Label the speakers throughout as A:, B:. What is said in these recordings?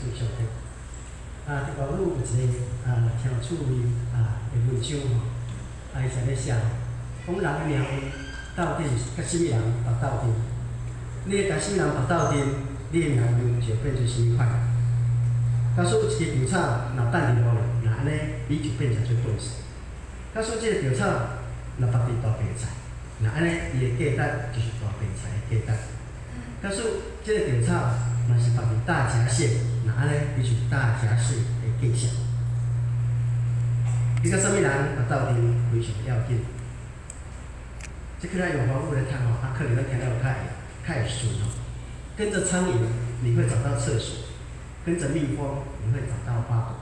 A: 做上帝。伫外语有一个听趣味的文章吼，伊是咧写，讲人的命运到底是甲什么人斗斗阵？你甲什么人斗斗阵，你的命运就变成什么款？假使有一个稻草若等伫路咧，那安尼你就变成做笨死。假使即个稻草若拔伫大白菜，那安尼伊的价值就是大白菜的价值。假使即个稻草若是拔伫大茄色，那安尼伊就是大茄色的价值。你甲什么人斗斗阵非常要紧。即个咱用华语来谈吼，可能咱听了较会顺吼。跟着苍蝇，你会找到厕所；跟着蜜蜂，你会找到花朵；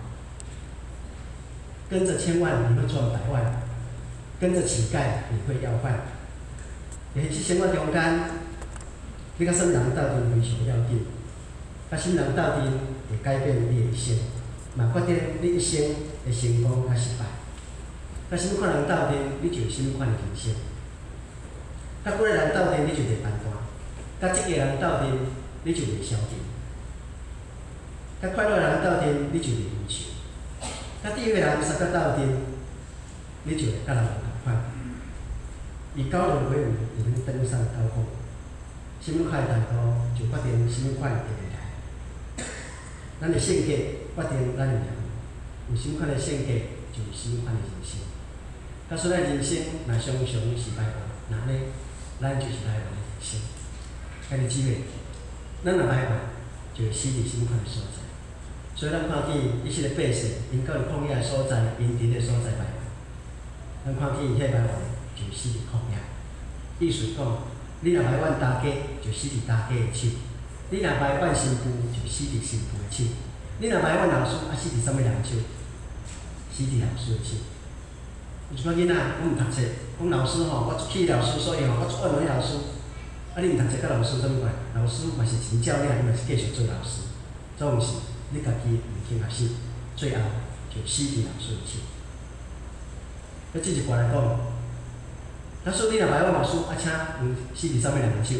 A: 跟着千万，你会赚百万；跟着乞丐，你会要饭。但是即生活中间，你甲什么人斗阵非常要紧。甲什么人斗阵会改变你的一生，嘛决定你一生的成功甲失败。甲什么款人斗阵，你就有什么款的人生。甲几个人斗阵，你就袂烦恼；甲即个人斗阵，你就袂消沉；甲快乐的人斗阵，你就袂忧愁；甲第一个人相甲斗阵，你就会甲人同款。以高人为伍，你能登上高峰。什么款的态度，就决定什么款的未来。咱的性格决定咱的命运，有什么款的性格，就有什么款的人生。假使咱人生若常常是歹活，那呢，咱就是歹活的人生。家己姊妹，咱若歹活，就会死伫什么款的所在。所以咱看见一些百姓，因到了旷野的所在，因伫个所在歹活。咱看见迄歹活，就死伫旷野。意思讲，你若歹怨大家，就死伫大家的手；你若歹怨新妇，就死伫新妇的手；你若歹怨老师，死伫什么人手？死伫老师的手。有一个囡仔，我毋读册，讲老师吼，我去老师，所以吼，我爱问老师。你毋读册，甲老师怎么办？老师嘛是真教练，伊嘛是继续做老师。总是你家己毋肯学习，最后就死伫老师的手。要进一步来讲，假使你若歹怨老师，请死伫什么人的手？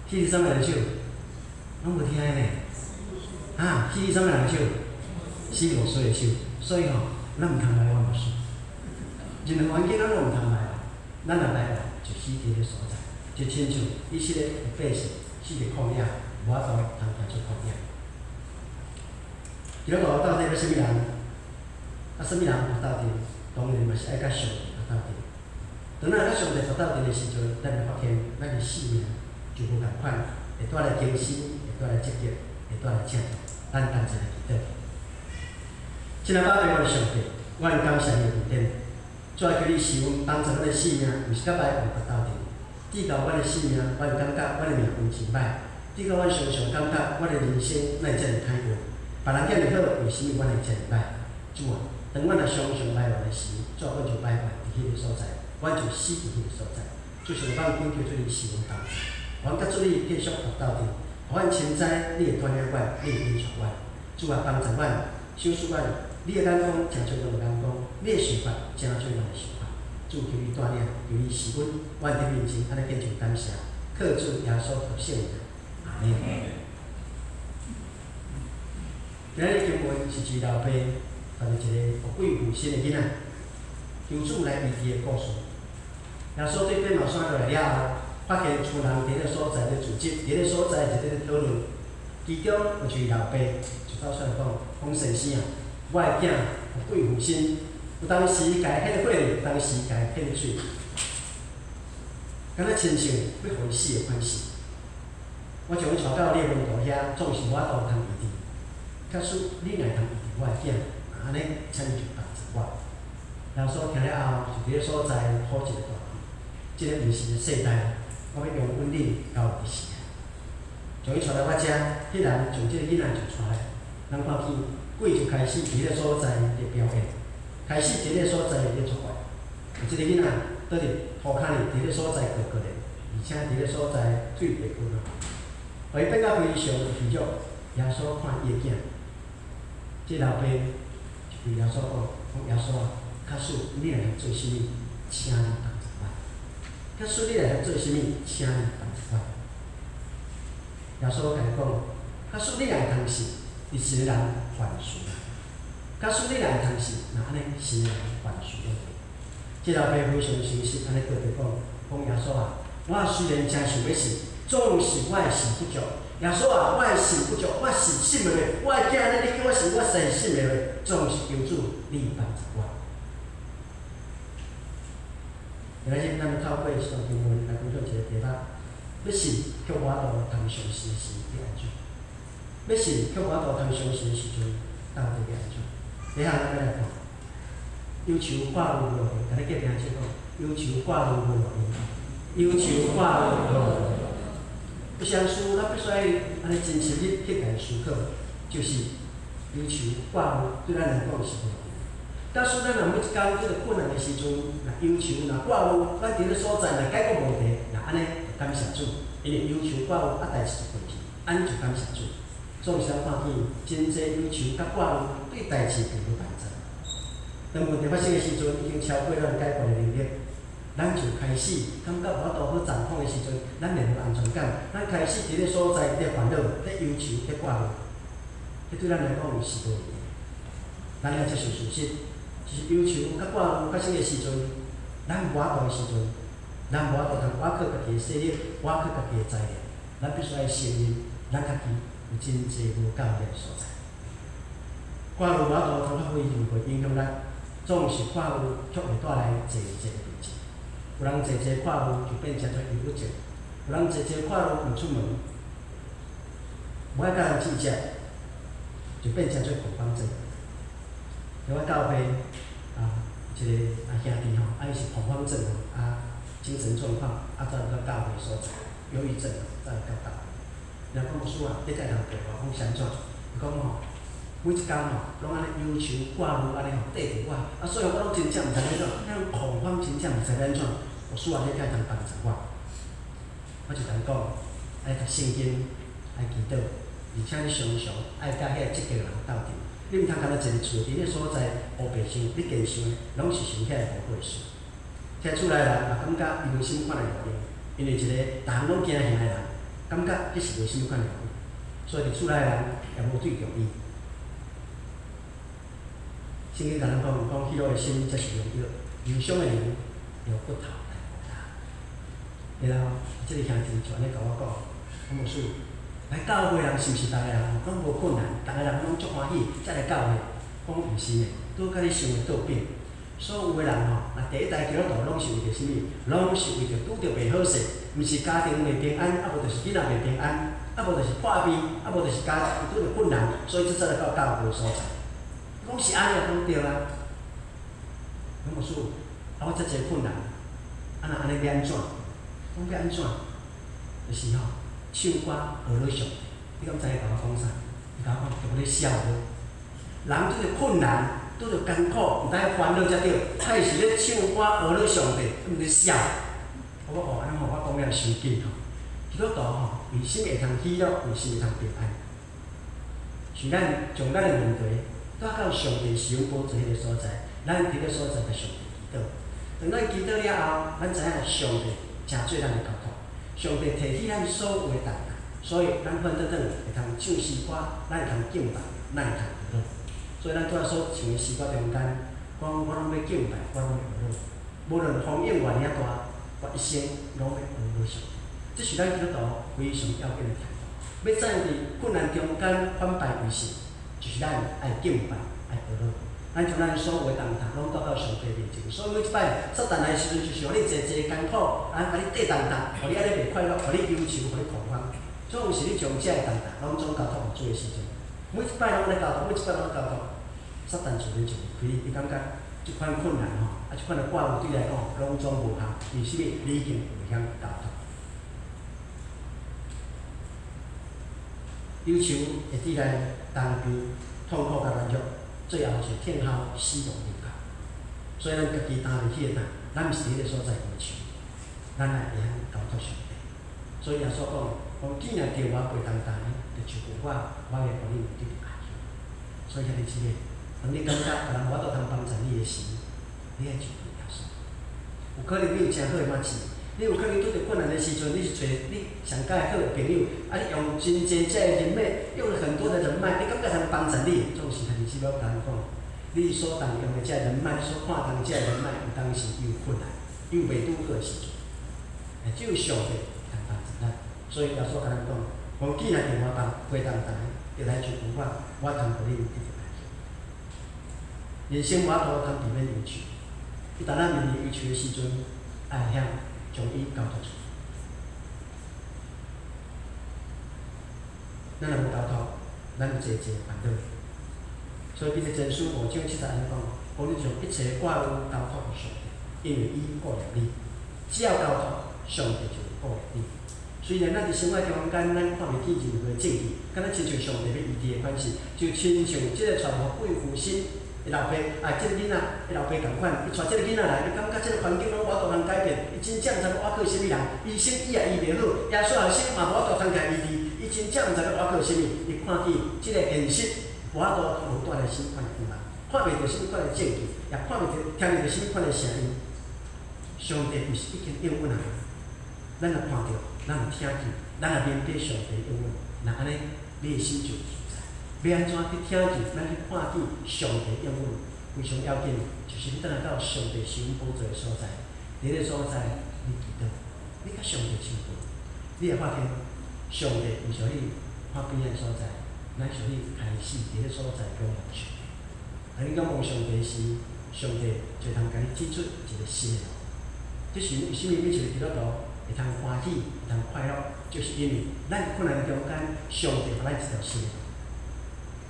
A: 死伫什么人的手？拢无听呢？死伫什么人的手？死伫老师的手。所以吼，咱毋通歹怨老师。任何环境咱拢毋通歹活，咱若歹活，就死伫个所在，就亲像以色列的百姓死伫旷野，无法度通行出旷野。基督徒到底要什么人？什么人有斗阵？当然嘛是爱甲上帝有斗阵。当咱甲上帝有斗阵的时阵，咱会发现咱的生命就无共款，会带来惊喜，会带来积极，会带来正义。咱同齐来祈祷。亲爱宝贝，我的上帝，我很感谢你的恩典。主要求你赐阮帮助阮的生命，毋是甲歹有斗阵。至到阮的生命，我会感觉阮的命运真歹。至到阮常常感觉阮的人生哪会遮尔歹过？别人遐尔好，为什么阮会遮尔歹？主啊，当阮若常常歹活的时，主啊，阮就歹活伫迄个所在，阮就死伫迄个所在。主上当恳求出你赐阮帮助，阮甲主你继续斗阵，互阮深知你会带领阮，你会引带阮。主啊，帮助阮，小使阮。你的眼光正像阮的眼光，你的想法正像阮的想法。主求你带领，求你赐阮，阮伫面前安尼献上感谢，靠主耶稣得胜的。阿门。今日经文是一老爸带着一个富贵负心的囡仔，求主来医治的故事。耶稣对变毛山落来了后，发现厝人伫个所在咧聚集，伫个所在一直咧讨论，其中有一位老爸就走出来讲先生啊。我的囝有贵负心，有当时家献火有当时家献水，敢若亲像要互伊死的款式。我将伊带到你的门徒遐，总是无法度通医治。假使你若通医治我的囝，安尼请你就帮助我。耶稣听了后，就伫个所在好一个大气。即个毋是世代，我要用稳定到伫时啊。将伊带来我遮，迄人将即个囡仔就带来，咱看见。鬼就开始伫个所在咧表演，开始伫个所在咧作怪。有一个囡仔倒伫涂骹里，伫个所在高高咧，而且伫个所在水袂滚啊。互伊变到非常疲弱，耶稣看伊的囝，即老爸就对耶稣讲：耶稣啊，假使你若通做啥物，请你帮助我；假使你若通做啥物，请你帮助我。耶稣甲伊讲：假使你若会通信，你是个人凡事啦；假使你若会通信，那安尼是个人凡事了。即老爸非常诚实，安尼对伊讲，耶稣啊，我虽然真想要信，总是我的信不足。耶稣啊，我的信不足，我是信的话，我的囝仔，你叫我信，我生信的话，总是求主你帮助我。今日咱透过上经文来分享一个题目：要信却我度通相信是要安怎？要信却我度通相信的时阵，到底要安怎？第一项咱来看，忧愁挂虑无用，甲你隔壁说讲，忧愁挂虑无用，忧愁挂虑无用。有些事咱必须安尼真深入去来思考，就是忧愁挂虑对咱来讲是无用。假使咱若每一工做着困难的时阵，若忧愁、若挂虑，咱伫咧所在若解决问题，若安尼就感谢主，因为忧愁挂虑啊代志就过去，安尼就感谢主。总是咱看见真济忧愁甲挂虑对代志并无帮助。当问题发生的时阵，已经超过咱解决的能力，咱就开始感觉无法度好掌控的时阵，咱袂无安全感，咱开始伫咧所在咧烦恼、咧忧愁、咧挂虑，迄对咱来讲是无用的。咱要接受事实。就是忧愁甲挂虑发生的时阵，咱无法度的时阵，咱无法度通挖靠家己的势力，挖靠家己的才能，咱必须要承认，咱家己有真济无够力的所在。挂虑无法度通发挥任何影响咱，总是挂虑却会带来济济的问题。有人济济挂虑就变成做忧郁症，有人济济挂虑毋出门，无爱甲人计较，就变成做恐慌症。伫我教会一个兄弟吼，伊是恐慌症精神状况才有到教会所在，忧郁症才有到教会。然后讲牧师啊，你甲人对话讲是安怎？伊讲吼，每一工吼，拢安尼忧愁挂虑安尼吼缀着我，所以我拢真正毋知安怎，迄种恐慌真正毋知安怎。牧师啊，你甲通帮助我。我就甲伊讲，爱读圣经，爱祈祷，而且你常常爱甲迄个积极人斗阵。你毋通干那一日厝伫咧所在黑白想，你坚想的，拢是想起来无好事。听厝内人也感觉伊无什么款的路用，因为一个逐项拢惊吓的人，感觉迄是无什么款的路用，所以伫厝内人也无对重伊。圣经甲咱讲喜乐的心才是良药，忧伤的人用骨头来补他。然后，即个兄弟就安尼甲我讲，讲牧师。来教会人是毋是逐个人拢无困难，逐个人拢足欢喜才来教会？讲毋是的，拄甲你想的倒变。所有的人吼，第一代基督徒拢是为着啥物？拢是为着拄着袂好势，毋是家庭袂平安，无就是囡仔袂平安，无就是破病，无就是家己拄着困难，所以才来到教会所在。讲是安尼讲对啊。讲牧师，我遮济困难，若安尼要安怎？讲要安怎？就是吼。唱歌学了上帝，你敢知伊甲我讲啥？伊甲我讲，叫我咧笑我。人拄着困难，拄着艰苦，毋知烦恼才对。他是咧唱歌学了上帝，毋咧笑。我安尼吼，我讲了伤紧吼。基督徒吼，为什会通喜乐？为什会通平安？是咱将咱的问题带到上帝使用宝座迄个所在，咱伫个所在甲上帝祈祷。当咱祈祷了后，咱知影上帝诚做咱的交托。上帝提起咱所有的重担，所以咱反倒转会通唱诗歌，咱会通敬拜，咱会通娱乐。所以咱拄仔所唱的诗歌中间，讲我拢要敬拜，我拢要娱乐。无论风影偌尔大，我一生拢要娱乐上帝。这是咱基督徒非常要紧的态度。要怎样伫困难中间反败为胜，就是咱爱敬拜，爱娱乐。咱将咱所有的重担拢倒到上帝面前，所以每一摆撒旦来的时阵，就是互你济济艰苦，甲你缀重担，互你安尼袂快乐，互你忧愁，互你恐慌。总是你将遮个重担拢总交托互主的时阵，每一摆拢咧交托，每一摆拢咧交托，撒旦自然就会开，伊感觉即款困难吼，即款的挂虑对来讲拢总无效，为什么？你已经袂晓交托。忧愁会带来重病、痛苦甲软弱。最后是天后死亡临头，所以咱家己担入去的担，咱毋是伫个所在忧愁，咱来会晓交托上帝。所以耶稣讲既然叫我背重担呢，就像我会互你有得着安息。所以兄弟姊妹，当你感觉别人无法度通帮助你的时，你爱就问耶稣。有可能你有诚好的马子，你你有可能拄着困难的时阵，你是找你上介好的朋友，你用真济的人脉，用了很多的人脉，你感觉他们帮助你，总是很是要甲人讲，你所动用的这人脉，你所看重这人脉，有当时有困难，有袂拄好的时阵，只有上帝通帮助咱。所以耶稣甲咱讲，无见来电话帮回答咱，就来求我通互你一直来。人生无多通避免忧愁，你当咱面临忧愁的时阵，爱晓将伊交托出。咱若无交托，咱有济烦恼。所以，彼得前书5章7节安尼讲：，互你将一切挂虑交托给上帝，因为伊顾念你。只要交托，上帝就会顾念你。虽然咱伫生活中间，咱看袂见任何证据，敢若亲像上帝要医治的款式，就亲像即个传互贵妇心的老爸，即个囡仔的老爸共款，伊带即个囡仔来，伊感觉即个环境拢无多通改变，伊真正毋知要倚靠啥物人，医生医也医袂好，耶稣后生嘛无多通甲医治，伊真正毋知要倚靠啥物，伊看见即个现实，无多通带来什么款的困难，看袂到什么款的证据，也看袂到、听袂到什么款的声音。上帝毋是已经应允啊！咱若看到，咱若听见，咱若面对上帝应允，那安尼你的心就自在。要安怎去听见，咱去看见上帝应允，非常要紧，就是你等下到上帝神宝座的所在，伫个所在，你祈祷，你甲上帝亲近，你会发现上帝毋像你看边个所在，咱像你开始伫个所在仰望上帝。当你仰望上帝时，上帝就通甲你指出一个新的路。这是为什么每一个基督徒会通欢喜、会通快乐，就是因为咱困难中间，上帝互咱一条新的路。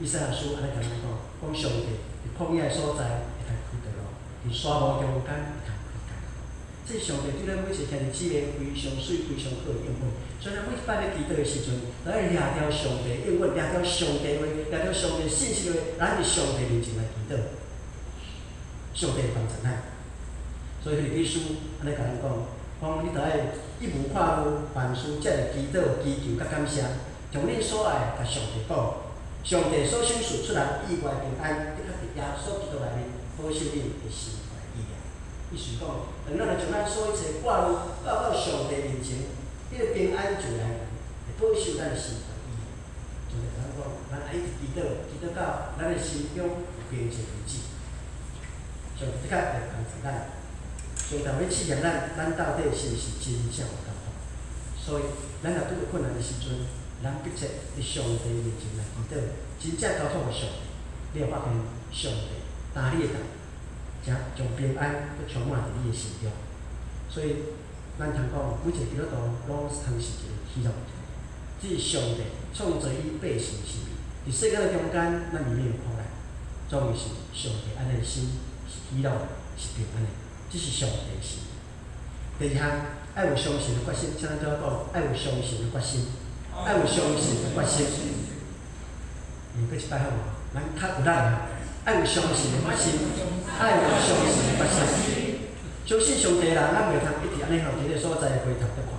A: 以赛亚书安尼甲咱讲，上帝伫旷野所在会通开道路，伫沙漠中间会通开道路。这上帝对咱每一个兄弟姊妹非常水、非常好的应允。所以咱每一摆咧祈祷的时阵，咱要掠条上帝应允，掠条上帝话，掠条上帝信息话，咱伫上帝面前来祈祷，上帝会帮助咱。所以腓立比书安尼甲咱讲，你着爱一无跨路，凡事才会祈祷、祈求、甲感谢，将恁所爱甲上帝讲，上帝所赏赐出来意外平安，的确伫耶稣基督内面保守恁的心怀意念。意思讲，当咱将咱所一切挂虑交到上帝面前，迄个平安就来，会保守咱的心怀意念。就甲咱讲，咱爱一直祈祷，祈祷到咱的心中有平静为止。上帝的确会帮助咱。所以，要试验咱到底是毋是真正有交托？所以，咱若拄着困难的时阵，咱迫切伫上帝面前来祈祷，真正交托互上帝，你会发现上帝担你的担，将平安都充满伫你的心中。所以，咱通讲，每一个基督徒拢通是一个喜乐的人。这是上帝创造伊百姓的心意，伫世界的中间，咱里面有苦难，总是上帝安尼的心是喜乐的，是平安的。这是上帝的心。第二项，爱有相信的决心。请咱怎讲？爱有相信的决心，爱有相信的决心。搁一摆好无？咱较有力啊！爱有相信的决心，爱有相信的决心。相信上帝啦，咱袂通一直安尼伫个所在回头在看。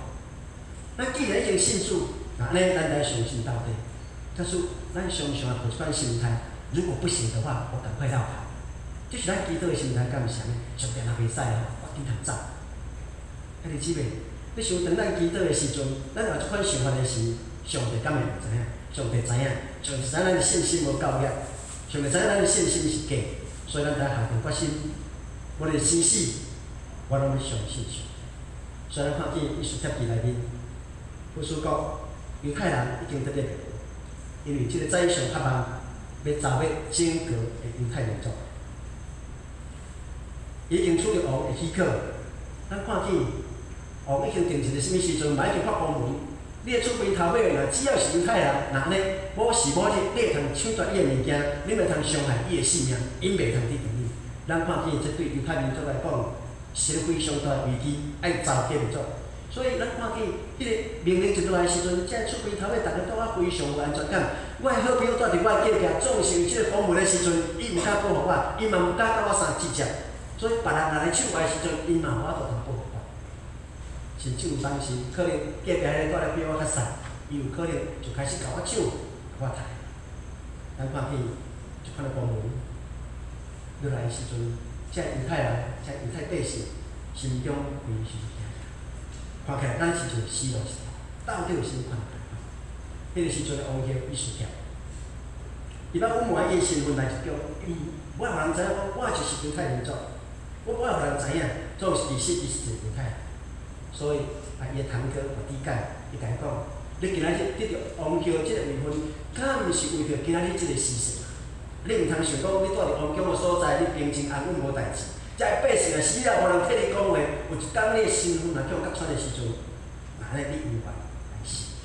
A: 咱既然已经信主，那安尼咱来相信到底。但是咱常常有一款心态，如果不行的话，我赶快绕跑。这是咱祈祷的心态，敢毋是安尼？上帝若袂使吼，我紧通走。兄弟姊妹，你想当咱祈祷的时阵，咱有即款想法的时，上帝敢会毋知影？上帝知影，上帝知影咱的信心无够力，上帝知影咱的信心是假，所以咱才下定决心，我的生死，我拢要相信上帝。所以咱看见《以斯帖记》内面，古书讲犹太人已经得了灭亡，因为即个宰相哈曼要造要整个的犹太民族。已经处理王的许可，咱看见王已经定一个什么时阵，嘛已经发公文，你的厝边头尾若只要是犹太人，若安尼某时某日，你会通抢夺伊的物件，你袂通伤害伊的性命，因袂通抵抗你。咱看见这对犹太民族来讲，是非常大的危机，爱遭灭族。所以咱看见迄个命令一落来的时阵，这厝边头尾大家都啊非常有安全感。我的好朋友住伫我的隔壁，总是有即个公文的时阵，伊毋敢保护我，伊嘛毋敢甲我相直接。所以，别人若来抢我的时阵，因嘛无法度通保护我。甚至有当时可能隔壁迄个住来比我较瘦，伊有可能就开始甲我抢，甲我杀。咱看见一款的公文落来的时阵，这犹太人、这犹太百姓心中非常惊讶。看起来咱是像死路一条，到底有啥款？迄个时阵，王爷伊输掉。伊捌阮问伊的身份来一种，我互人知影讲，我就是犹太民族，我互人知影，总是其实伊是一个犹太人。所以伊的堂哥我弟介，伊甲伊讲，你今仔日得到王后即个位分，敢毋是为着今仔日即个事实？你毋通想讲，你住伫王宫的所在，你平静安稳无代志。遮个百姓啊死了，无人替你讲话，有一天你的身份若叫甲出的时阵，安尼你永远会死。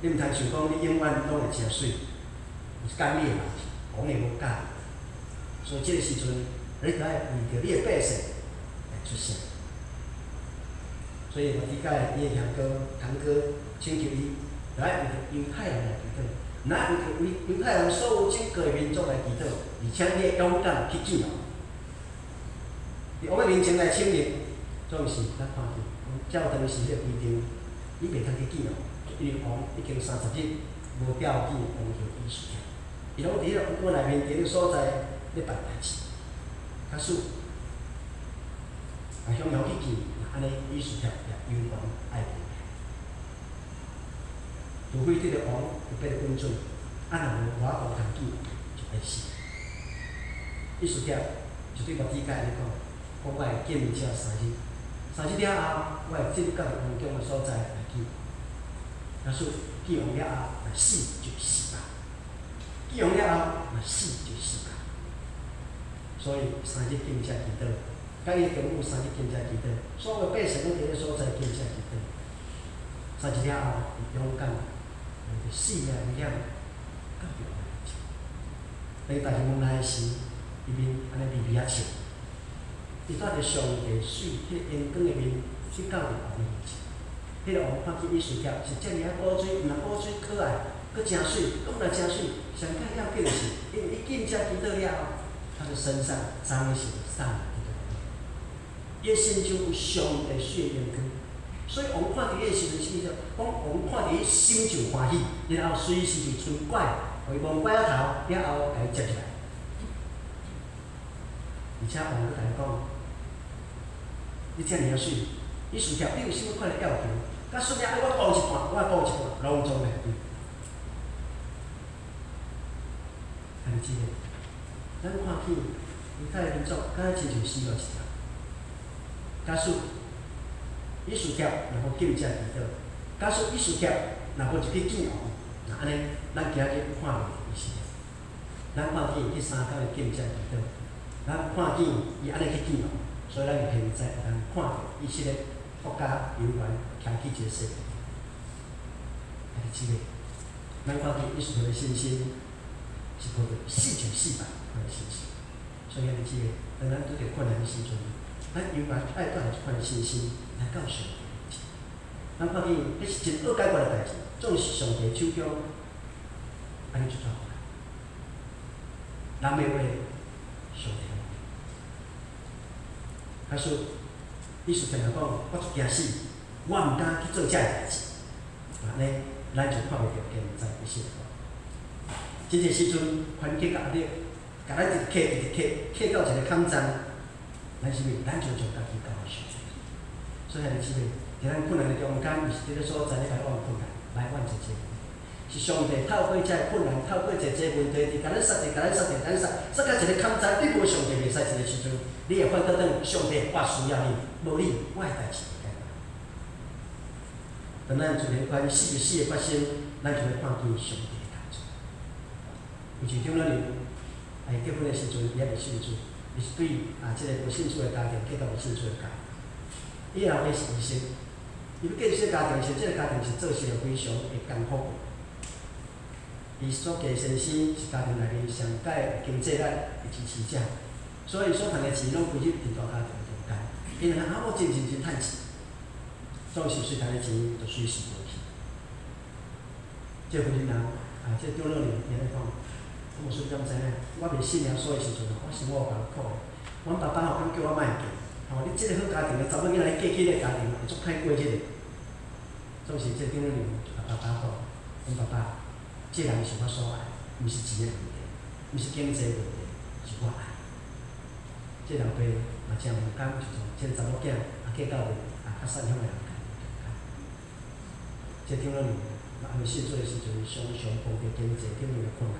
A: 你毋通想讲，你永远拢会诚水。有一天你会亡去，王会无教。所以即个时阵，你着爱为着你的百姓来出声。所以我理解伊的兄哥、堂哥请求伊，着爱为着犹太人来祈祷，若爱为着犹太人所有整个的民族来祈祷，而且你会勇敢去见王。伫王的面前来请认，总是咱看见，照当时迄个规定，你袂通去见王，因为王已经30日无调见王后伊斯帖。伊拢伫迄个王宫内面伫个所在咧办代志，假使向后去见，安尼伊斯帖也永远爱平安。除非这个王有别的准准，若无我无通见，就会死。伊斯帖就对我理解来讲，我会见面只3日，3日了后，我会进入到王宫的所在来见。假使见王了后，若死就死吧。见王了后，若死就死吧。所以3日见遮祈祷，甲伊中午3日见遮祈祷，所有百姓拢伫个所在见遮祈祷。3日了后，伊勇敢，为着死的危险，到着王面前。当大家问来时，伊面安尼微微啊笑。伊带着上帝水，迄个阳光的面去到着王面前。迄个王看见伊水条是遮尔啊古水，毋但古水可爱，佫真水，佫毋但真水，上较要紧的是，因为伊见遮祈祷了后，他的身上彰显上帝的荣耀，伊心中有上帝水的阳光，所以王看到伊的时阵，心就讲王看到伊心就欢喜，然后随时就伸拐，互伊摸拐仔头，了后甲伊接起来，而且王佫甲伊讲。你遮尔啊水，伊事条你有啥物款的要求？甲顺便爱我讲一半，我讲一半，拢总袂对。安尼即个，咱看见犹太民族敢若亲像死路一条。假使伊事条若无见遮祈祷，假使伊事条若无入去见王，那安尼咱今日看袂着伊是。咱看见伊3天的见遮祈祷，咱看见伊安尼去见王。所以咱现在有通看到伊即个国家永远徛起一个世界，还是即个，咱看见伊所的信心是靠着死就死吧，款的信心。所以还是即个，当咱拄着困难的时阵，咱永远爱带着即款的信心来到上帝面前。咱看见迄是真好解决的代志，总是上帝手中，安尼就做好啦。人的话，上帝。假使伊是听人讲，我就惊死，我毋敢去做遮个代志，安尼咱就看袂着现在的生活。即个时阵，环境压力，甲咱一直客到一个抗战，咱是毋？咱就从家己交互上帝。所以还是即个，伫咱困难的中间，毋是伫个所在咧来往困难，来往一个。是上帝透过遮个困难，透过一个问题，伫甲咱杀掉，甲咱杀到一个抗战，你无上帝袂使一个时阵。你会反倒转，上帝我需要你，无你我的代志会解决。当咱自然关死就死的发生，咱就会看见上帝的工作。有一中老人，结婚的时阵，伊也袂信主，伊是对即个无信主的家庭嫁到无信主的家庭。伊后尾是医生，伊要建设家庭时，即个家庭是做事非常的艰苦。伊所嫁先生是家庭内面上解经济力的支持者。所以所赚的钱拢归入伫大家庭中间，因为阿某真趁钱，总是随赚的钱就随时无去。这婚姻人这中老年咧讲，我虽然知影，我袂信耶稣的时阵，我生活艰苦。阮爸爸敢叫我莫嫁，你即个好家庭的查某囡仔嫁去个家庭会足歹过即个。总是这中老年就甲爸爸讲，阮爸爸，这人是我所爱，毋是钱的问题，毋是经济问题，是我爱。这老爸嘛真无甘，就从这查某囝嫁到较善良的人家。这长老们嘛，还没信主的时阵，常常碰到经济顶面的困难。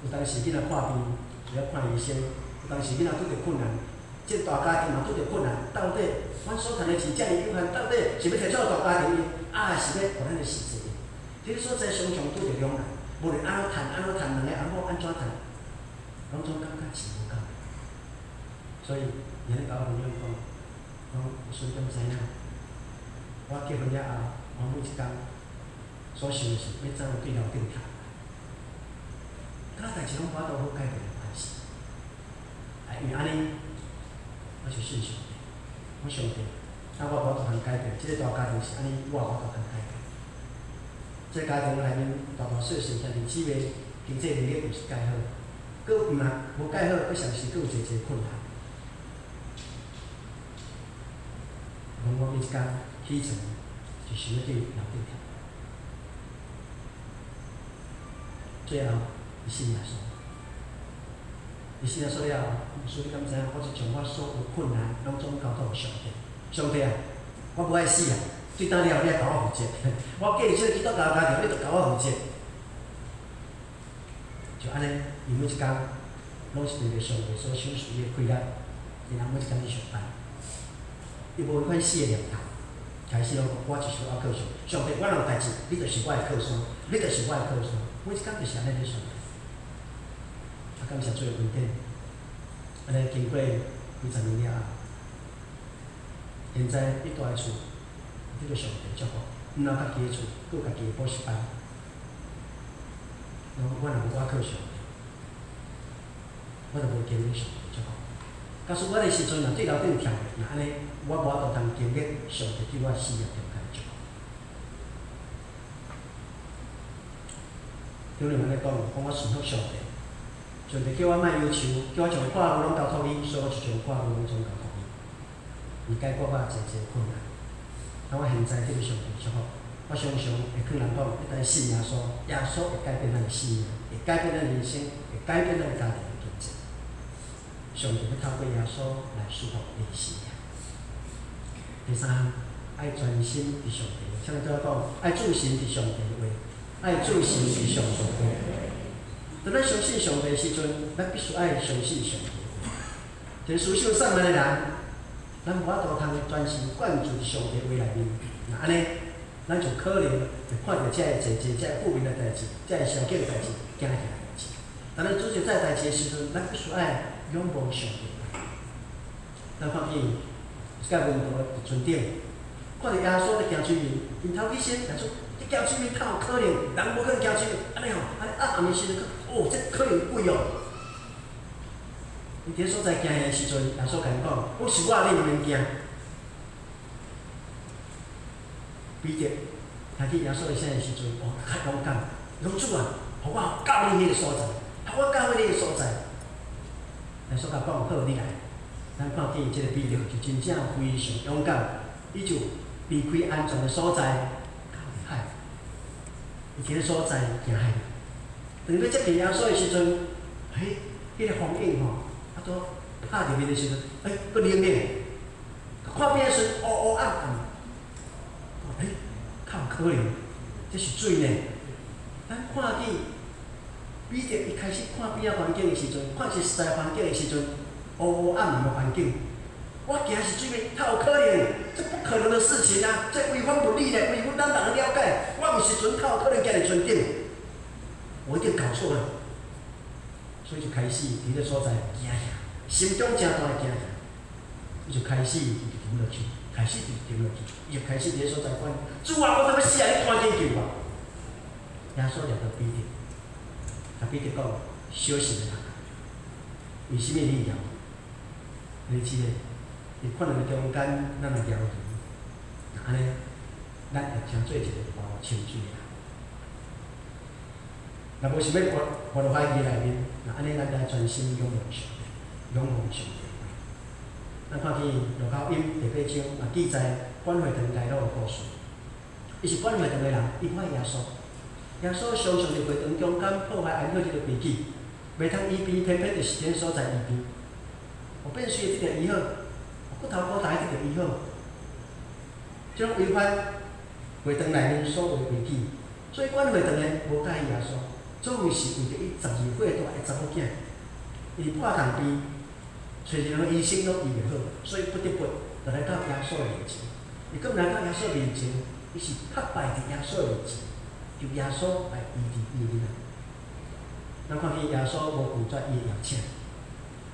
A: 有当时囡仔破病，就要看医生；有当时囡仔拄着困难，这大家庭嘛拄着困难，到底阮所赚的钱遮尔有限，到底是要摕出大家庭，是要互咱的实际？这个所在常常拄着两难，无论安怎赚，两个阿某安怎赚，拢总感觉是无够。所以，伊咧甲我分享讲，孙中知影，我结婚了后，我每一工所想的是要怎样对楼顶头。敢代志拢无法度好改变的关系，因为安尼，我就信上帝，我上帝，我无法度通改变，这个大家庭是安尼，我也无法度通改变。这个家庭内面大大小小兄弟姊妹，经济能力毋是介好，佫毋无介好，佫常时佫有一个困难。我每一工起床，就想要对楼顶跳。最后，伊信耶稣。伊信耶稣了后，所以敢知影，我就将我所有困难，拢总交托上帝。上帝啊，我无爱死啊！最等了，你来甲我负责。我嫁入这个基督教家庭，你着甲我负责。就安尼，伊每一工拢是为着上帝所赏赐伊的快乐，然后每一工去上班。伊无款死的念头，开始拢讲我就是要靠上帝。上帝，我若有代志，你就是我的靠山，你就是我的靠山。每一工就是安尼咧上帝。感谢主的恩典，安尼经过几十年了后，现在一大个厝，得到上帝祝福，毋但家己的厝，佫有家己的补习班。我若无我靠上帝，我就无经历上帝祝福。假使我的时阵若对楼顶跳，那安尼我无法度通经历上帝对我事业中间的祝福。有人安尼讲，我顺服上帝。上帝叫我莫忧愁，叫我将看路拢交托你，所以我就将看路拢总交托你，伊解决我真困难。我现在得到上帝祝福，我常常会劝人讲，一旦信耶稣，耶稣会改变咱的生命，会改变咱人生，会改变咱的家庭的经济。上帝要透过耶稣来束缚你的生命。第三，爱专心伫上帝，像做讲，爱注心伫上帝的话，爱注心伫上帝的话。当咱相信上帝的时阵，咱必须爱相信上帝。一个思想散漫的人，咱无法度通专心灌注伫上帝的话内面。那安尼，咱就可能会看到遮个负面的代志，遮个消极的代志，惊吓的代志。当咱做这代志的时阵，咱必须爱仰望上帝。咱看见一个文图伫船顶，看到耶稣在行水面，因头起先耶稣。行水面较有可能，人无可能行水面，安尼吼，安尼暗暝时阵，这可能贵哦。伊伫所在行的时阵，耶稣甲伊讲：“我是我，你毋免惊。”彼得听见耶稣的声的时阵，较勇敢，讲主啊，互我教你迄个所在，互我教你迄个所在。耶稣甲讲：“好，你来。”咱看见即个彼得就真正非常勇敢，伊就离开安全的所在。伊伫个所在行海，当要接近耶稣的时阵，迄个风影吼，拄拍入面的时阵，佫冷冷，看边的时阵乌暗暗，较有可能，这是水呢。咱看见彼得一开始看边仔环境的时阵，看一个实在环境的时阵，乌暗暗的环境，我行是水面，较有可能，这不可能的事情啊！这违反不利的，违反咱人的了解。我毋是船，较有可能行伫船顶，我一定搞错了，所以就开始伫个所在惊吓，心中真大的惊吓，伊就开始沉落去，开始沉落去，伊就开始伫个所在讲：主啊，我怎要死啊？你赶紧救我！耶稣掠到彼得，甲彼得讲：小心的人，为什么你摇？你知个？你看两个中间，咱来摇鱼，安尼，咱会成做一个包清水的人。若无想要活落海鱼内面，那安尼咱来专心仰望上帝，仰望上帝。咱看见路口音第8章也记载管会堂街路的故事。伊是管会堂的人，伊爱耶稣。耶稣常常伫会堂中间破坏安好这个规矩，袂通移边，偏偏就是伫所在移边。变水的这个医好，骨头骨大的这个医好，这种违反会堂内面所有的规矩，所以管会堂的无介意耶稣，总是为着伊12岁大的查某囝，伊破空病，找一个医生拢医袂好，所以不得不就来到耶稣的面前。伊搁来到耶稣面前，伊是拍败伫耶稣的面前，求耶稣来医治伊的。咱看见耶稣无拒绝伊的邀请，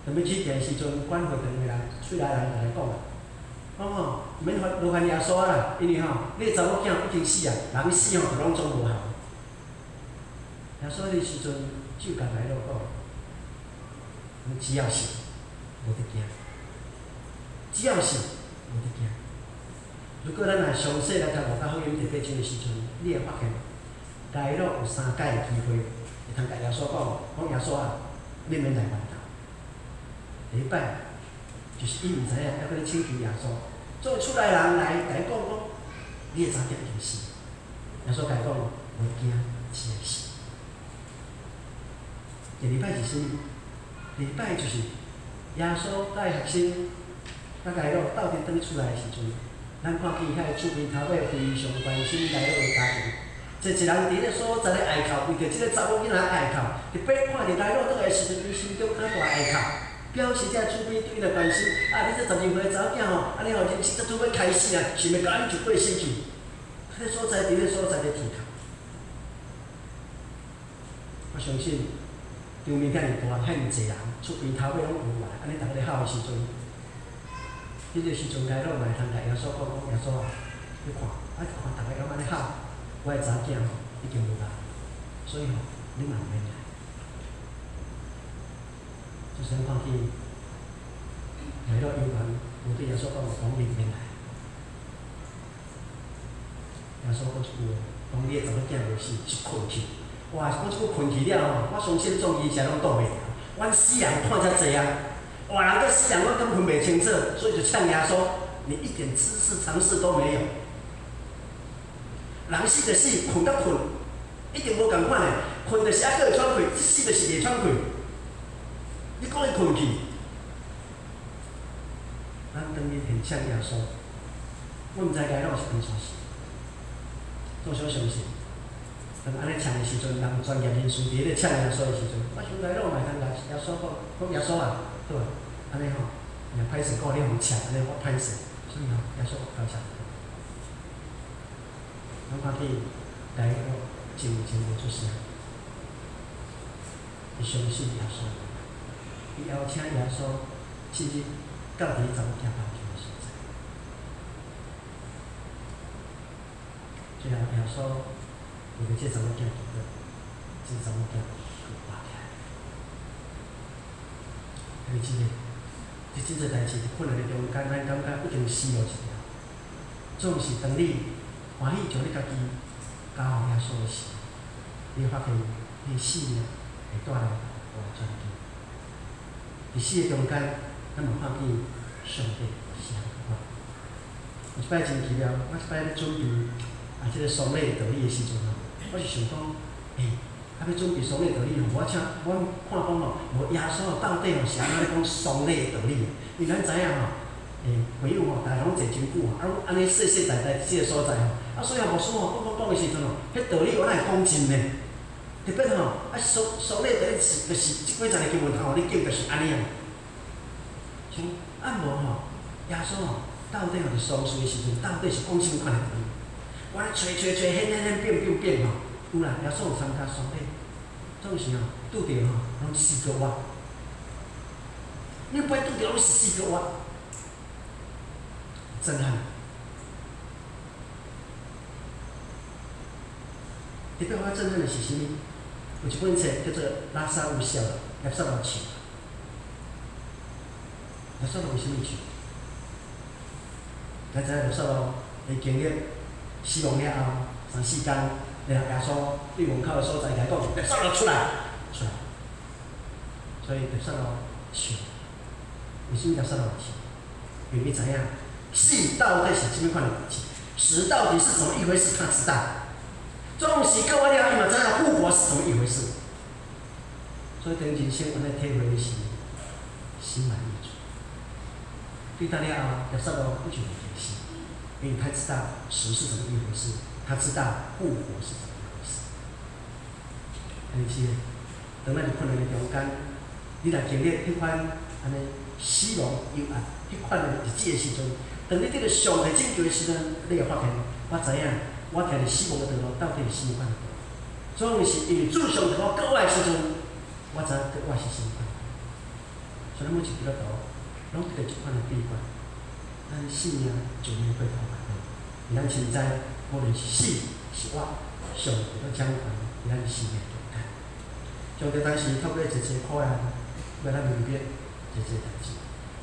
A: 踮要起行的时阵，管会堂的人、出来人就来讲啦，讲吼，免劳烦耶稣啦，因为吼，你的查某囝已经死啊，人死吼就拢总无效。耶稣迄时阵就甲来了讲，只要信，无得惊；只要信，无得惊。如果咱若详细来读《路加福音》第8章的时阵，你会发现，来了有3届的机会，会通甲耶稣讲耶稣啊，你免来烦恼。第一摆就是伊毋知影，还搁咧请求耶稣。做出来人来甲伊讲，你的查囝已经死。耶稣甲伊讲，无惊，只会死。第二摆是啥物？第二摆就是耶稣甲伊学生，甲来了斗阵转出来的时阵，咱看见遐个厝边头尾非常关心来了的家庭。一人伫咧所在咧哀哭，为着即个查某囡仔哀哭，特别看着来了倒来的时阵，伊心中较大哀哭。表示遮厝边对伊来关心，啊！你这12岁的查某囝吼，安尼吼，人生拄要开始啊，想要甲咱一过死去。迄个所在，伫个所在咧啼哭。我相信场面遐尔大，遐尔济人，厝边头尾拢有来，安尼逐个咧哭的时阵，迄个时阵该拢来通甲耶稣讲，耶稣啊，你看，啊看逐个拢安尼哭，我的查某囝吼已经无啦，所以吼，你嘛免来。就是咱看见来到犹原，有对耶稣讲你免来。耶稣讲一句话，讲你的查某囝无死，是困去。哇！讲即句困去了吼，我相信众医生拢挡袂了。阮死人看遮济啊，哇！人个死人我根分袂清楚，所以就呛耶稣，你一点知识常识都没有。人死就死，困甲困，一定无共款的。困就是还佫会喘气，死就是袂喘气。你讲伊困去，咱当日很像耶稣，我毋知该拢是安怎事，总想相信。当安尼呛的时阵，人专业人士伫咧呛耶稣的时阵，我想来拢嘛通甲耶稣讲耶稣啊，好啊，安尼吼，也歹势讲你互呛，安尼我歹势，所以吼耶稣交谢。我看见来了真无出声，伊相信耶稣。伊邀请耶稣进入到底查某囝包住的所在。最后耶稣为着这查某囝祈祷，这查某囝就活起来。因为即个代志困难的中间，咱感觉已经死路一条。总是当你欢喜将你家己交予耶稣的时，你会发现你死命会带来大转机。伫死的中间，咱嘛看见上帝是安怎。有一摆真奇妙，我一摆咧准备即个丧礼道理的时阵吼，我是想讲，要准备丧礼道理吼，我请我看讲吼，无耶稣到底吼是安怎咧讲丧礼道理？因为咱知影吼，朋友吼，大家拢坐真久吼，安尼世代即个所在吼，所以牧师吼讲的时阵吼，迄道理我哪会讲真呢？特别吼，丧礼道理就是即几十个经文头你经就是安尼啊。像无吼，耶稣吼，到底吼伫丧事的时阵，到底是讲什么款的道理？我咧找，变吼，有啦，耶稣有参加丧礼，总是吼拄着吼，拢4个我，你不会拄着拢是4个我，震撼。特别我震撼的是啥物？有一本册叫做《拉萨路笑》，拉萨路笑。拉萨路为什么笑？咱知影拉萨路会经历死亡了后3、4天，然后耶稣对门口的所在来讲，拉萨路出来。所以拉萨路笑，为什么拉萨路笑？因为知影死到底是什么款的代志，死到底是怎么一回事，他知道。总是过完了，伊嘛知影复活是怎么一回事。所以，等人生我在体会的是心满意足。对他了后，耶稣罗不久就决心，因为他知道死是怎么一回事，他知道复活是怎么一回事。安尼是，当咱伫困难的中间，你若经历迄款安尼死亡幽暗，迄款的日子的时阵，当你得到上帝拯救的时阵，你会发现，我知影，我徛伫死亡的道路，到底是什么款的道路？总是因为主上帝我告我的时阵，我知我是什么款。所以，咱每一基督徒，拢得到一款的闭关，咱性命就免过头快乐。而咱现在，无论是死是活，上帝都掌管咱生命中间。上帝当时透过一切苦难，要咱明白一切代志。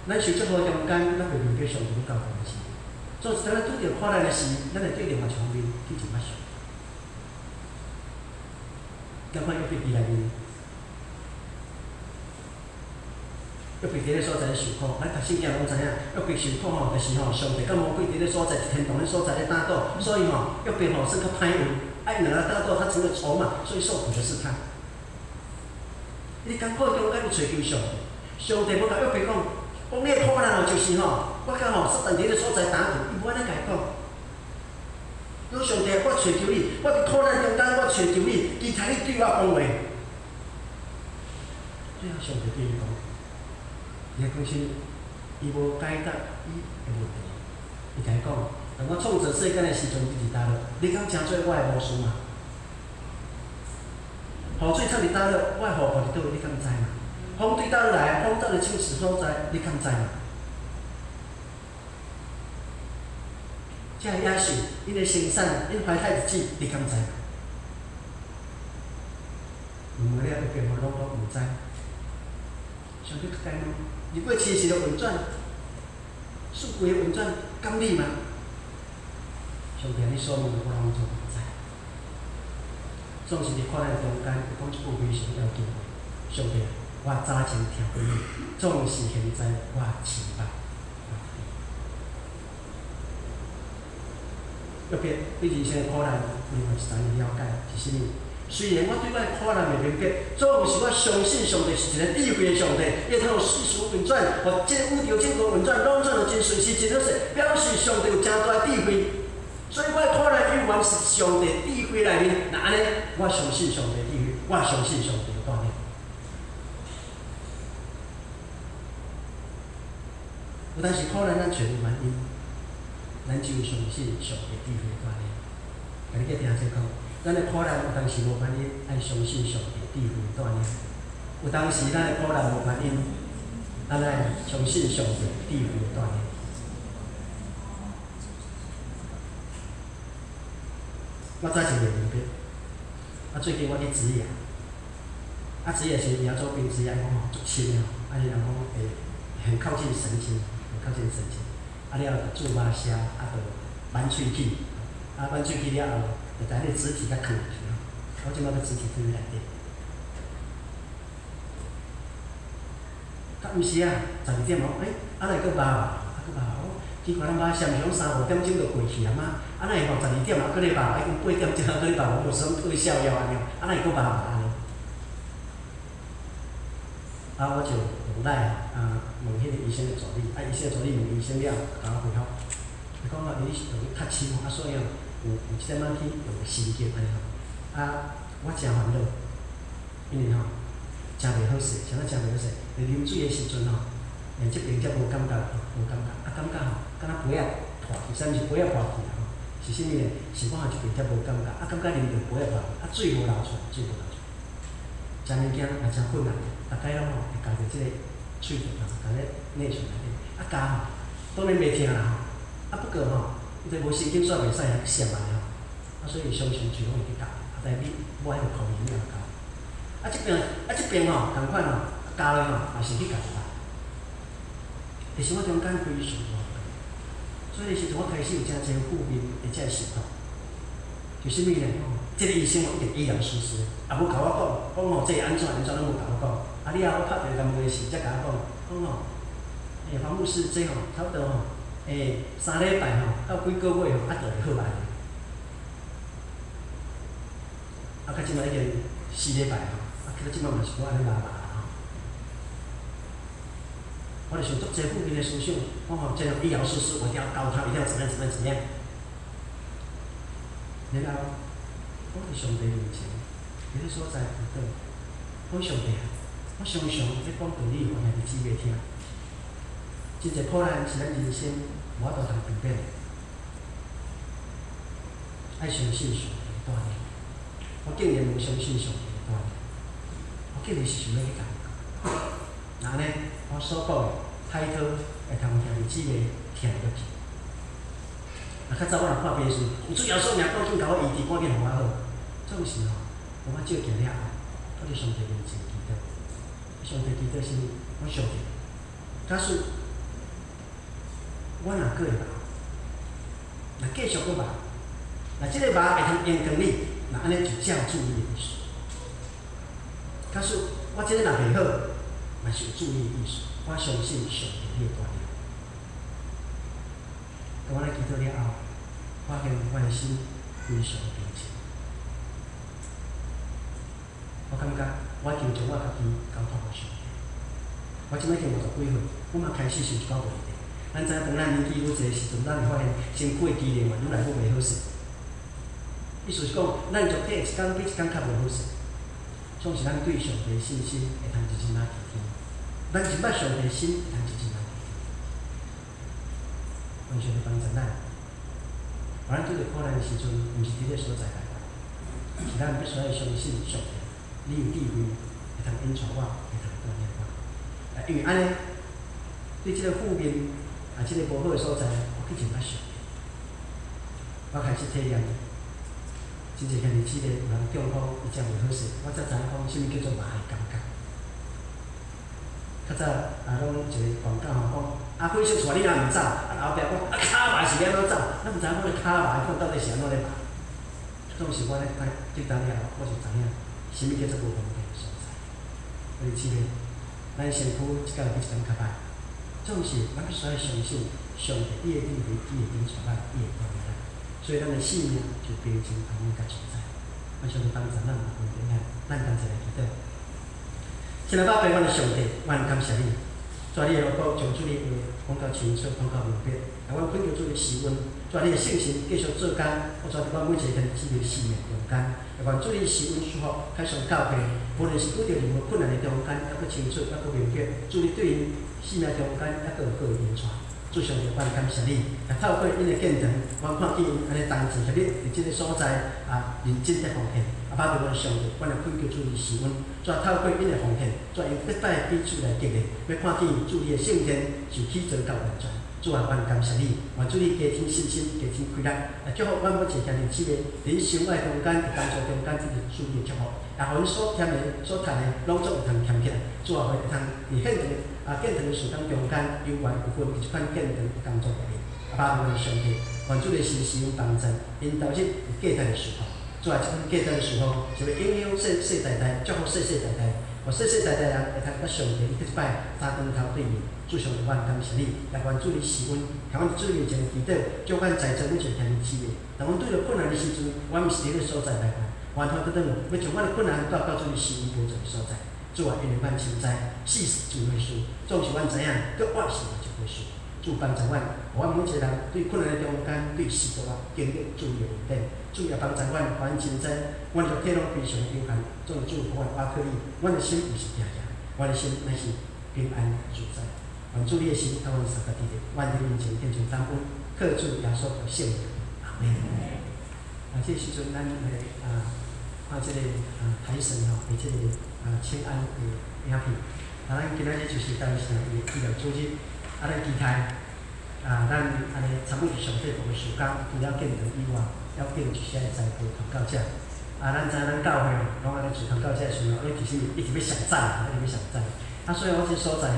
A: 咱受这无中间，咱袂明白上帝要教我们的事。所以，当咱拄着苦难的时，咱会对另外一方面去真捌上。赶快约会记内面。约柜伫咧所在咧受苦，咱读圣经拢知影，约柜受苦吼，就是吼上帝甲魔鬼伫咧所在一天堂咧所在咧打斗，所以吼约柜吼算较歹运，因两个打斗他成了筹码，所以受苦的是他。你艰苦中间要找求上帝，上帝要甲约柜讲，你的苦难吼就是吼，我甲吼撒旦伫咧所在打斗，伊无安尼甲伊讲。讲上帝，我找求你，我伫苦难中间我找求你，期待你对我讲话。最后上帝对伊讲。伊讲是，伊无解答伊的问题。伊甲伊讲，当我创造世间的时阵，你伫倒落？你敢诚做我的魔术吗？雨水藏伫倒落？我的雨布伫倒位？你敢知嘛？风对倒落来，风倒伫侵蚀所在，你敢知嘛？这野兽，因的生产，因怀胎之子，你敢知嘛？问了一遍，我拢讲毋知。上帝解问。如果其实的运转，数据的运转，敢你吗？上帝，你所问的我拢做唔知。总是伫苦难中间，有讲一句非常要紧的：上帝，我早前听过你，总是现在我清白。特别对人生的苦难，另外一层了解是啥物？虽然我对我的苦难未明白，总是我相信上帝是一个智慧的上帝，伊通世事运转，和这个宇宙整个运转，拢转得真顺势、真好势，表示上帝有真大的智慧。所以我的苦难永远是上帝智慧内面。那安尼，我相信上帝的智慧，我相信上帝的锻炼。有当时苦难咱找无原因，咱只有相信上帝智慧的锻炼。甲你个听者讲。咱的苦难有当时无原因，爱相信上帝智慧的锻炼；有当时咱的苦难无原因，咱爱相信上帝智慧的锻炼。我早就袂明白，最近我去职业，职业时也做兵职业，讲吼足深的吼，人讲会很靠近神经，很靠近神经。了后就注麻痧，就挽喙齿，挽喙齿了后。就在你肢体甲放落去咯，我即摆个肢体放内底。毋是啊，12点哦，哪会佫麻？佫麻哦，奇怪，咱麻痧毋是讲3、5点钟就过去啊嘛？哪会吼12点啊佫咧麻？已经8点钟啊佫咧麻，我有时阵退逍遥安尼，哪会佫麻安尼？我就无奈问迄个医生的助理，医生助理问医生了，甲我回复，伊讲你是较深所以有即点仔去用心经安尼吼，我真烦恼，因为吼真袂好势，啥物真袂好势？伫啉水的时阵吼，即边则无感觉，无感觉，感觉吼，敢若杯仔破去，啥物是杯仔破去啦吼？是啥物呢？是我即边则无感觉，感觉啉着杯仔破去，水无流出，水无流出，真物件也真困难，大概拢吼会加着即个喙齿吼，加咧内喙内底，加吼，当然袂听啦吼，不过吼。伊这无神经煞袂使遐闪安尼吼，所以常常就拢会去教，但是你无爱着靠伊了教。即边吼同款吼，教咧吼也是去教一下。但是我中间非常无，所以时阵我开始有真侪负面的这想法，就啥物呢？即个医生一定依然实施，无甲我讲吼，这安怎拢无甲我讲。你我拍电话问时，才甲我讲吼，黄牧师这吼差不多吼。3礼拜吼，到几个月吼，就会好安尼。到即摆已经4礼拜吼，到即摆嘛是我安尼麻麻啦吼。我就想做这负面的思想，我吼这种医疗设施我一定要高，它一定要怎么样怎么样怎么样。然后我伫上帝面前，伫咧所在祈祷，我上帝啊，我常常咧讲道理，我兄弟姊妹听。真侪苦难是咱人生无法度通避免的，爱相信上帝的带领。我竟然无相信上帝的带领，我竟然是想要去甲伊讲。那安尼，我所讲的歹讨会通兄弟姊妹听入去。啊，较早我若看电视，主耶稣名赶紧甲我医治，赶紧互我好。这有时吼，我照行了后，我伫上帝面前祈祷。上帝祈祷是物？我上帝，假使我若过会肉，若继续过肉，若即个肉会通用光你，那安尼就照主你的意思。假使我即个若袂好，嘛是有主你的意思。我相信上帝你的带领。当我咧祈祷了后，我现我的心非常平静。我感觉我已经将我家己交托互上帝。我即摆已经50几岁，我嘛开始受一寡问题。咱知影，当咱年纪愈侪时阵，咱会发现身躯的机能嘛愈来愈袂好势。意思是讲，咱肉体一天比一天较无好势。总是咱对上帝的信心会通一真仔提升，咱真捌上帝的心会通一真仔提升。完全帮助咱。咱拄着苦难的时阵，毋是伫咧所在来的，是咱必须要相信上帝，你有智慧，会通引带我，会通锻炼我。因为安尼，对即个负面即个无好的所在，我去真捌上帝。我开始体验，真侪兄弟姊妹有人中风，伊真袂好势，我才知影讲啥物叫做麻的感觉。较早拢一个广告吼讲，火烧厝你若毋走，后壁讲骹麻是要安怎走？咱毋知影讲骹麻看到底是安怎咧麻。总是我咧对当了后，我就知影啥物叫做无方便的所在。所以姊妹，咱身躯一天比一天较歹，总是咱必须要相信上帝伊会领会，伊会引带咱，伊会帮咱。所以咱的性命就平静安稳甲存在。我上帝帮助咱有问题啊，咱同齐来祈祷。亲爱的爸爸，阮的上帝，阮感谢你，在你的路途将主的话讲到清楚，讲到明白。让阮恳求主的施恩，在你的信心继续做工，我在阮每一个兄弟姊妹的生命中间，让主的施恩祝福开上教会，无论是拄着任何困难的中间，还佫清楚，还佫明白，主你对因生命中间还佫有好的引带。主上帝，阮感谢你，也透过因的见证，阮看见因安尼同齐合力，伫即个所在认真的奉献。爸爸，阮上帝，阮来恳求主你施恩，再透过因的奉献，再用必摆彼此来激励，要看见主你的圣殿就起做到完全。主啊，阮感谢你，愿主你加添信心，加添开力，也祝福阮每一个兄弟姊妹，伫生活中间、工作中间，这是主你的祝福。也互阮所添的、所赚的，拢总有通添起来。主啊，会通伫现场建堂的时间中间，有缘有分，一款建堂的工作内面。爸爸，阮上帝，愿主你施恩帮助，因投入价值的时候。主啊，即款价值的时候，就会影响世世代代，祝福世世代代，互世世代代人会通甲上帝一摆三光头对面。主上帝，阮感谢你，也愿主你施恩，向阮主面前祈祷，叫阮在座每一个兄弟姊妹，当阮拄着困难的时阵，阮毋是伫个所在来看，完全倒转，要将阮的困难带到主你施恩帮助的所在。主啊，因为阮深知死是自会输，总是阮知影，叫我是就会输。主帮助阮，互阮每一个人对困难的中间，对世俗啊经历注意的问题。主也帮助阮，互阮深知，阮肉体拢非常有限，总主互阮瓦克利，阮的心毋是定定，阮的心乃是平安自在。愿主你的心，甲阮三个弟弟，阮伫面前献上感恩，靠主耶稣的圣名，阿门。这时阵咱来看这个台神吼，伫这个清安的影片。咱今仔日就是当时伊医疗组织，咱期待咱安尼参与上帝部的时间，除了建堂以外，要建一些在乎传教者。咱知影咱教会拢安尼做传教者的时候，其实一直要上赞，一直要上赞。所以我这所在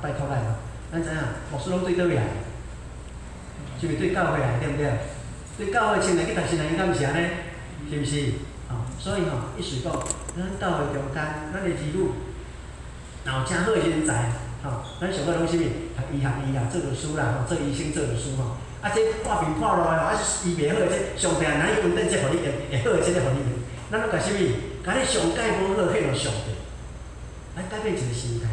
A: 拜托咱吼，咱知影牧师拢对倒位来，是毋是对教会来，对毋对？对教会先来去读神学院，敢毋是安尼？是毋是？所以意思讲，咱教会中间，咱的儿女，若有诚好的人才，咱上尾拢是物？读医学医啦，做律师啦，做医生、做律师这破病破落来医袂好的，这上帝哪里稳定这互你用，会好的这个互你用。咱拢甲啥物？甲你上界无好献互上帝，咱改变一个心态。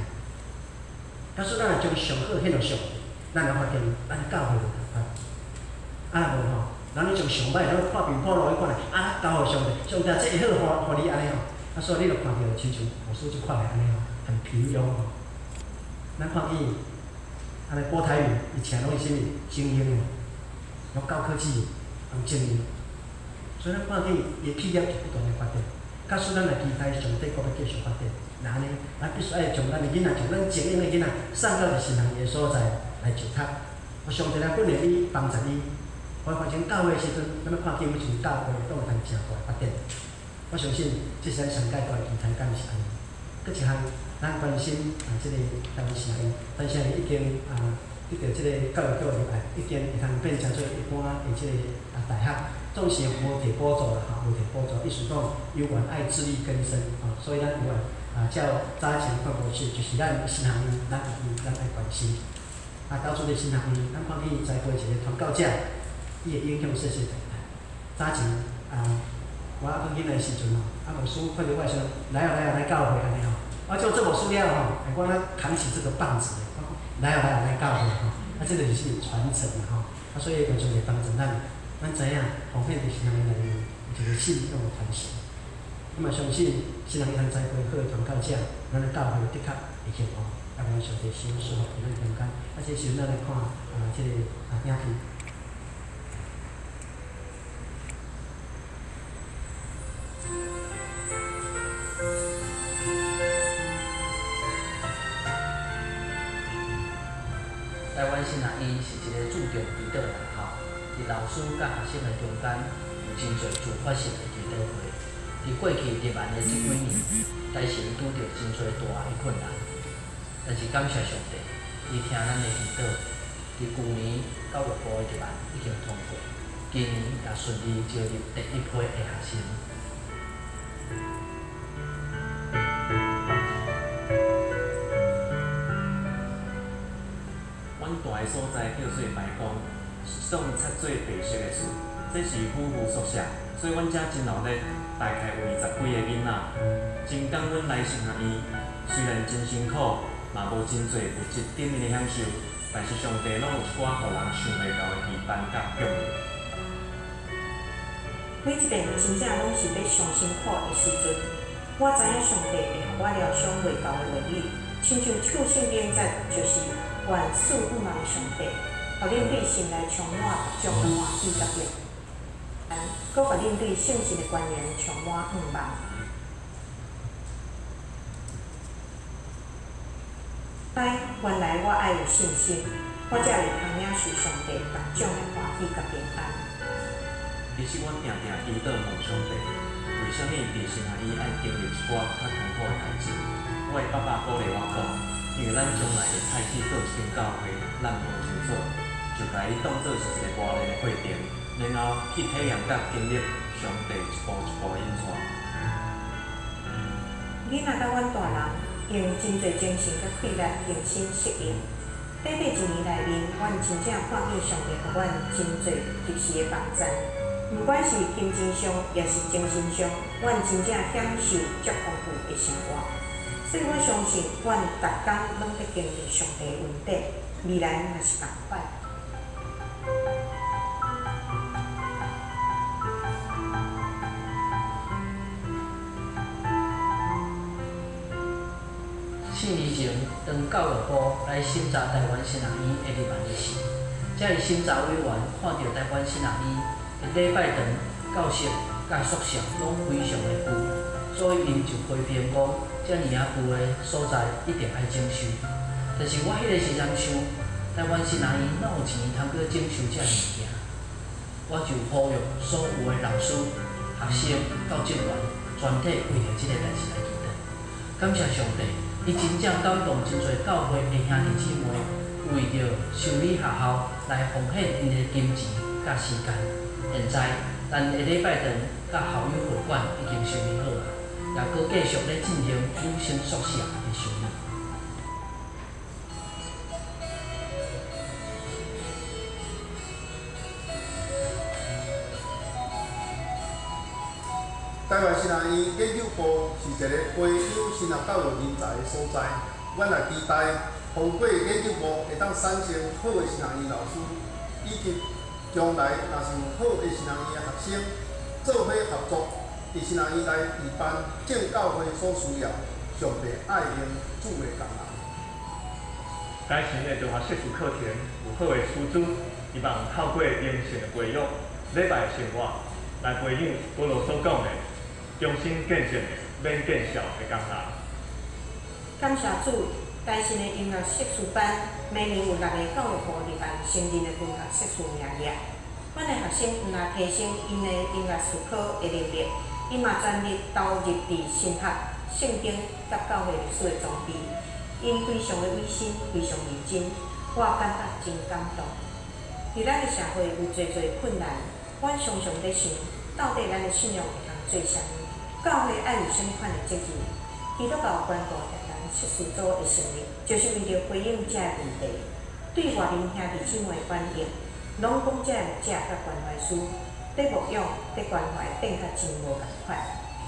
A: 假使咱若将上好献互上帝，咱来发现咱教会就同款。啊无吼，咱咧将上歹，咱看平铺路去看咧，啊交互上帝，上帝这会好，互你安尼吼。啊，所以你著看着亲像牧师即款诶安尼吼，很平庸吼。咱看见安尼郭台铭，伊请拢是啥物精英哦，有高科技，有精英。所以咱看见伊企业就不断诶发展。假使咱来期待上帝搁要继续发展，那安尼，咱必须爱将咱诶囡仔，将咱精英诶囡仔送到一神人诶所在来就读。我上帝来训练你，帮助你。我发现教会诶时阵，咱要看见要从教会都有通正大诶发展。我相信这是咱上界大诶期待，敢毋是安尼？搁一项，咱关心即个台湾城伊，但是已经得到即个教育局入来，已经会通变成做一般诶即个大学。总是无摕补助啦，无摕补助，意思讲有缘爱自力更生所以咱有缘照早前看过去，就是咱新学院，咱爱关心。到处咧新学院，咱看见栽培一个传教者，伊会影响世代。早前我讲囡仔时阵无师看到我说，来教会安尼我就做无需要我扛起这个棒子，来教会这个就是传承所以完全会帮助咱知影奉献伫新人内面有一个信用的传承。我嘛相信新人通栽培好的传教者，咱的教会的确会幸福，也让上帝赏赐互咱中间。这时阵咱来看这个影片。
B: 台湾新学院是一个注重祈祷的学校。伫老师甲学生的中间，有真侪自发性的祈祷会。伫过去入万的这几年，台神拄着真侪大的困难，但是感谢上帝，伊听咱的祈祷。伫去年教育部的入万已经通过，今年也顺利招入第一批的学生。
C: 阮住的所在叫做白宫。种插做白色的树，这是夫妇宿舍，所以阮遮真热闹，大概有20几个囡仔。真感阮来新学院，虽然真辛苦，嘛无真侪物质顶面的享受，但是上帝拢有一寡互人想袂到的期盼甲奖励。
D: 每一遍真正拢是要上辛苦的时阵，我知影上帝会互我疗伤袂到的话语，亲像这句圣经节就是万事不忙上帝。互恁对心内充满种欢喜甲平安，搁互恁对圣神的观念充满盼望。原来我爱有信心，我才会通领受上帝各种的欢喜甲平安。
C: 其实阮定定祈祷问上帝，为虾米伫新学院爱经历一寡较艰苦的代志？我的爸爸鼓励我讲，因为咱将来会开始做一间教会，咱无想做。就把伊当作是一个磨练的过程，然后去体验甲经历上帝一步一步的引带。
D: 囡仔甲阮大人用真侪精神甲气力重新适应。短短1年内面，阮真正看见上帝互阮真侪及时的帮助。毋管是金钱上，也是精神上，阮真正享受足丰富的生活。所以我相信，阮逐工拢在经历上帝的恩典，未来也是同款。
B: 4年前，当教育部来审查台湾新学院的入万的时，这个审查委员看到台湾新学院的礼拜堂、教室甲宿舍拢非常的旧，所以因就批评讲，遮尔啊旧的所在一定爱整修。但是我迄个时阵想，台湾新学院哪有钱通去整修遮物件？我就呼吁所有的老师、学生、教职员全体为着即个代志来祈祷，感谢上帝。伊真正感动真侪教会的兄弟姊妹，为着修理学校来奉献因的金钱甲时间。现在咱的礼拜堂甲校友会馆已经修理好啊，也搁继续咧进行女生宿舍的修理。
E: 台湾新学院研究部是一个培养新学教育人才的所在。阮也期待通过研究部会当产生好的新人医老师，以及将来若是有好的新人医的学生，做伙合作，伫新人医来举办正教会所需要、上帝爱用主的工人。
F: 该新的中学硕士课程有好的师资，希望透过严谨的培育、礼拜的生活，来培养保罗所讲的终身见证的免见效的工人。
D: 感谢主，该新的音乐硕士班每年有6个教育部举办成人的文学硕士名额。阮的学生毋但提升因的音乐思考的能力，伊嘛全力投入伫神学、圣经甲教会历史的装备。因非常的委身，非常认真，我感觉真感动。伫咱的社会有侪困难，阮常常在想，到底咱的信仰会通做啥物？教会爱有啥物款的责任？基督教关顾台湾硕士组的成立，就是为着回应这个问题，对外面兄弟姊妹的反应，拢讲这个牧者甲关怀师在牧养、在关怀变较真无共款，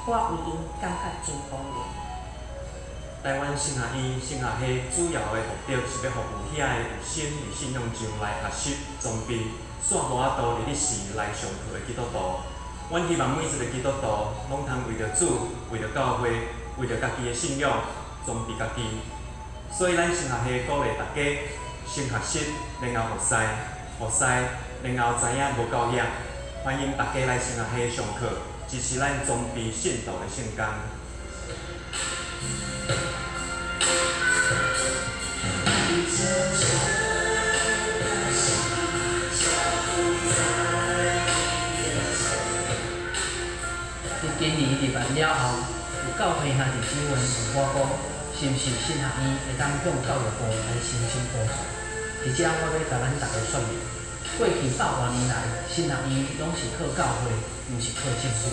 D: 我为因感觉真光荣。
C: 台湾神学院神学系主要的目的是要服务遐个有心伫信仰上来学习、装备、散播道伫历史来上课的基督徒。阮希望每一个基督徒拢通为着主、为着教会、为着家己的信仰装备家己。所以咱神学系鼓励大家先学习，然后学师，然后知影无够野。欢迎大家来神学系上课，支持咱装备信徒的圣工。
B: 伫今年入班了后，有教会兄弟姊妹问我讲，是毋是神学院会当向教育部来申请补助？伫遮我要甲咱大家说明，过去100多年来，神学院拢是靠教会，毋是靠政府，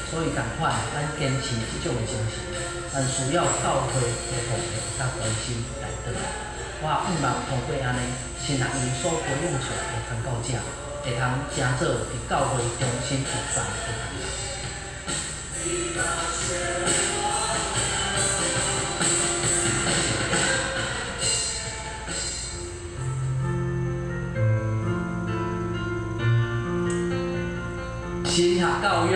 B: 所以共款，咱坚持即种的精神，但需要教会的服务甲关心来得。我希望通过安尼，神学院所培养出来的传教者，会通成做伫教会中心服侍的工人。神学教育，